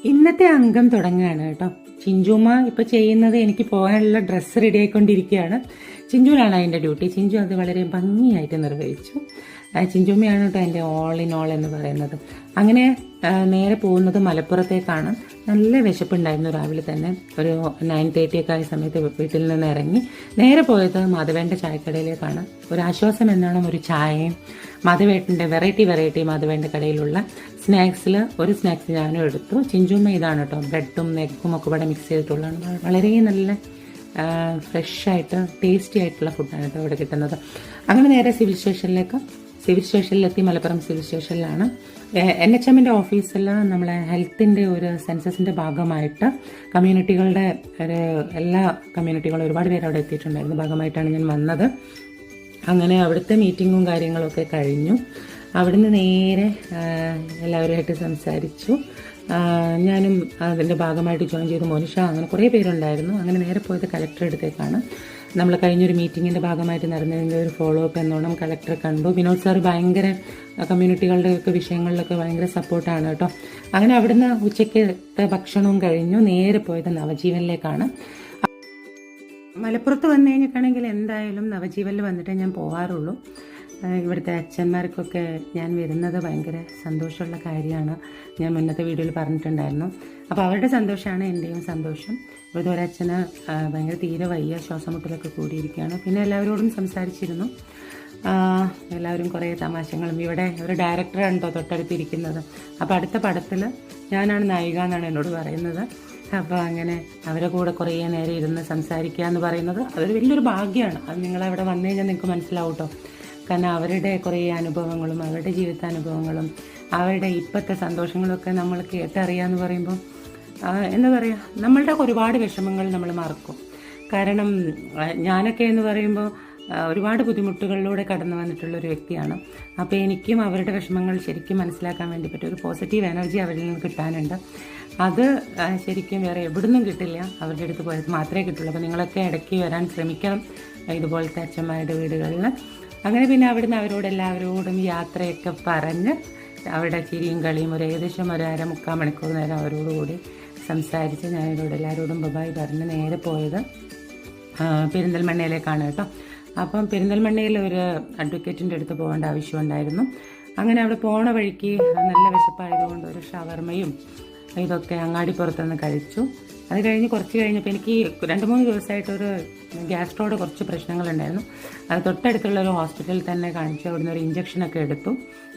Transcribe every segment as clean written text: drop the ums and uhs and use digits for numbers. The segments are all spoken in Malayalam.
ഇന്നത്തെ അംഗം തുടങ്ങുകയാണ് കേട്ടോ. ചിഞ്ചുമ്മ ഇപ്പൊ ചെയ്യുന്നത് എനിക്ക് പോകാനുള്ള ഡ്രസ്സ് റെഡി ആയിക്കൊണ്ടിരിക്കുകയാണ്. ചിഞ്ചുവിനാണ് അതിന്റെ ഡ്യൂട്ടി. ചിഞ്ചു അത് വളരെ ഭംഗിയായിട്ട് നിർവഹിച്ചു. ചിഞ്ചുമ്മയാണ് കേട്ടോ എൻ്റെ ഓൾ ഇൻ ഓൾ എന്ന് പറയുന്നത്. അങ്ങനെ നേരെ പോകുന്നത് മലപ്പുറത്തേക്കാണ്. നല്ല വിശപ്പുണ്ടായിരുന്നു രാവിലെ തന്നെ. ഒരു 9:30 ഒക്കെ ആയ സമയത്ത് വീട്ടിൽ നിന്ന് ഇറങ്ങി നേരെ പോയത് മാധവേൻ്റെ ചായക്കടയിലേക്കാണ്. ഒരു ആശ്വാസം എന്നോണം ഒരു ചായയും മാധവേട്ടൻ്റെ വെറൈറ്റി മാധവേൻ്റെ കടയിലുള്ള സ്നാക്സിൽ ഒരു സ്നാക്സ് ഞാനും എടുത്തു. ചിഞ്ചുമ്മ ഇതാണ് കേട്ടോ, ബ്രെഡും എഗ്ഗും ഒക്കെ ഇവിടെ മിക്സ് ചെയ്തിട്ടുള്ളതാണ്. വളരെ നല്ല ഫ്രഷായിട്ട് ടേസ്റ്റി ആയിട്ടുള്ള ഫുഡാണ് കേട്ടോ ഇവിടെ കിട്ടുന്നത്. അങ്ങനെ നേരെ സിവിൽ സ്റ്റേഷനിലെത്തി. മലപ്പുറം സിവിൽ സ്റ്റേഷനിലാണ്. NHMൻ്റെ ഓഫീസിൽ നമ്മളെ ഹെൽത്തിൻ്റെ ഒരു സെൻസസിൻ്റെ ഭാഗമായിട്ട് കമ്മ്യൂണിറ്റികളുടെ എല്ലാ കമ്മ്യൂണിറ്റികളും ഒരുപാട് പേര് അവിടെ എത്തിയിട്ടുണ്ടായിരുന്നു. ഭാഗമായിട്ടാണ് ഞാൻ വന്നത്. അങ്ങനെ അവിടുത്തെ മീറ്റിങ്ങും കാര്യങ്ങളൊക്കെ കഴിഞ്ഞു. അവിടുന്ന് നേരെ എല്ലാവരുമായിട്ട് സംസാരിച്ചു. ഞാനും അതിൻ്റെ ഭാഗമായിട്ട് ജോയിൻ ചെയ്തു. മോനിഷ, അങ്ങനെ കുറേ പേരുണ്ടായിരുന്നു. അങ്ങനെ നേരെ പോയത് കളക്ടർ അടുത്തേക്കാണ്. നമ്മൾ കഴിഞ്ഞൊരു മീറ്റിങ്ങിൻ്റെ ഭാഗമായിട്ട് നടന്നതിൻ്റെ ഒരു ഫോളോ അപ്പ് എന്നോണം കളക്ടറെ കണ്ടു. വിനോദ് സാർ ഭയങ്കര കമ്മ്യൂണിറ്റികളുടെ ഒക്കെ വിഷയങ്ങളിലൊക്കെ ഭയങ്കര സപ്പോർട്ടാണ് കേട്ടോ. അങ്ങനെ അവിടുന്ന് ഉച്ചയ്ക്കത്തെ ഭക്ഷണവും കഴിഞ്ഞു. നേരെ പോയത് നവജീവനിലേക്കാണ്. മലപ്പുറത്ത് വന്നു കഴിഞ്ഞിട്ടാണെങ്കിൽ എന്തായാലും നവജീവനിൽ വന്നിട്ടേ ഞാൻ പോകാറുള്ളൂ. ഇവിടുത്തെ അച്ഛന്മാർക്കൊക്കെ ഞാൻ വരുന്നത് ഭയങ്കര സന്തോഷമുള്ള കാര്യമാണ്. ഞാൻ മുന്നത്തെ വീഡിയോയിൽ പറഞ്ഞിട്ടുണ്ടായിരുന്നു. അപ്പോൾ അവരുടെ സന്തോഷമാണ് എൻ്റെയും സന്തോഷം. ഇവിടുത്തെ ഒരച്ഛന് ഭയങ്കര തീരെ വയ്യ, ശ്വാസമുട്ടലൊക്കെ കൂടിയിരിക്കുകയാണ്. പിന്നെ എല്ലാവരോടും സംസാരിച്ചിരുന്നു. എല്ലാവരും കുറേ തമാശകളും. ഇവിടെ ഒരു ഡയറക്ടറാണ് കേട്ടോ തൊട്ടടുത്തിരിക്കുന്നത്. അപ്പോൾ അടുത്ത പടത്തിൽ ഞാനാണ് നായിക എന്നാണ് എന്നോട് പറയുന്നത്. അപ്പോൾ അങ്ങനെ അവരെ കൂടെ കുറേ നേരം ഇരുന്ന് സംസാരിക്കുക എന്ന് പറയുന്നത് അതൊരു വലിയൊരു ഭാഗ്യമാണ്. അത് നിങ്ങളവിടെ വന്നു കഴിഞ്ഞാൽ നിങ്ങൾക്ക് മനസ്സിലാവും കേട്ടോ. കാരണം അവരുടെ കുറേ അനുഭവങ്ങളും അവരുടെ ജീവിതാനുഭവങ്ങളും അവരുടെ ഇപ്പോഴത്തെ സന്തോഷങ്ങളൊക്കെ നമ്മൾ കേട്ടറിയാന്ന് പറയുമ്പോൾ എന്താ പറയുക, നമ്മളുടെ ഒരുപാട് വിഷമങ്ങൾ നമ്മൾ മറക്കും. കാരണം ഞാനൊക്കെ എന്ന് പറയുമ്പോൾ ഒരുപാട് ബുദ്ധിമുട്ടുകളിലൂടെ കടന്നു വന്നിട്ടുള്ളൊരു വ്യക്തിയാണ്. അപ്പോൾ എനിക്കും അവരുടെ വിഷമങ്ങൾ ശരിക്കും മനസ്സിലാക്കാൻ വേണ്ടി പറ്റും. ഒരു പോസിറ്റീവ് എനർജി അവരിൽ നിന്ന് കിട്ടാനുണ്ട്. അത് ശരിക്കും വേറെ എവിടുന്നും കിട്ടില്ല. അവരുടെ അടുത്ത് പോയത് മാത്രമേ കിട്ടുള്ളൂ. അപ്പോൾ നിങ്ങളൊക്കെ ഇടയ്ക്ക് വരാൻ ശ്രമിക്കണം ഇതുപോലത്തെ അച്ഛന്മാരുടെ വീടുകളിൽ. അങ്ങനെ പിന്നെ അവിടുന്ന് അവരോടെല്ലാവരോടും യാത്രയൊക്കെ പറഞ്ഞ് അവരുടെ ചിരിയും കളിയും ഏകദേശം ഒരു 1/2-3 മണിക്കൂർ നേരം അവരോടുകൂടി സംസാരിച്ച് ഞാനിവിടെ എല്ലാവരോടും ബബായ് പറഞ്ഞ് നേരെ പോയത് പെരിന്തൽമണ്ണയിലേക്കാണ് കേട്ടോ. അപ്പം പെരിന്തൽമണ്ണയിൽ ഒരു അഡ്വക്കേറ്റിൻ്റെ അടുത്ത് പോകേണ്ട ആവശ്യമുണ്ടായിരുന്നു. അങ്ങനെ അവിടെ പോണ വഴിക്ക് നല്ല വിശപ്പായതുകൊണ്ട് ഒരു ഷവർമയും ഇതൊക്കെ അങ്ങാടിപ്പുറത്തുനിന്ന് കഴിച്ചു. അത് കഴിഞ്ഞ് കുറച്ച് കഴിഞ്ഞപ്പോൾ എനിക്ക് 2-3 ദിവസമായിട്ടൊരു ഗ്യാസ്ട്രോയുടെ കുറച്ച് പ്രശ്നങ്ങളുണ്ടായിരുന്നു. അത് തൊട്ടടുത്തുള്ള ഒരു ഹോസ്പിറ്റലിൽ തന്നെ കാണിച്ചു. അവിടുന്ന് ഒരു ഇഞ്ചക്ഷനൊക്കെ എടുത്തു.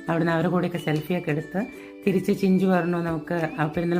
അവിടുന്ന് അവരുടെ കൂടെയൊക്കെ സെൽഫിയൊക്കെ എടുത്ത് തിരിച്ച് ചിഞ്ചു പറഞ്ഞു നമുക്ക് പെരുന്തൽമണ്ണ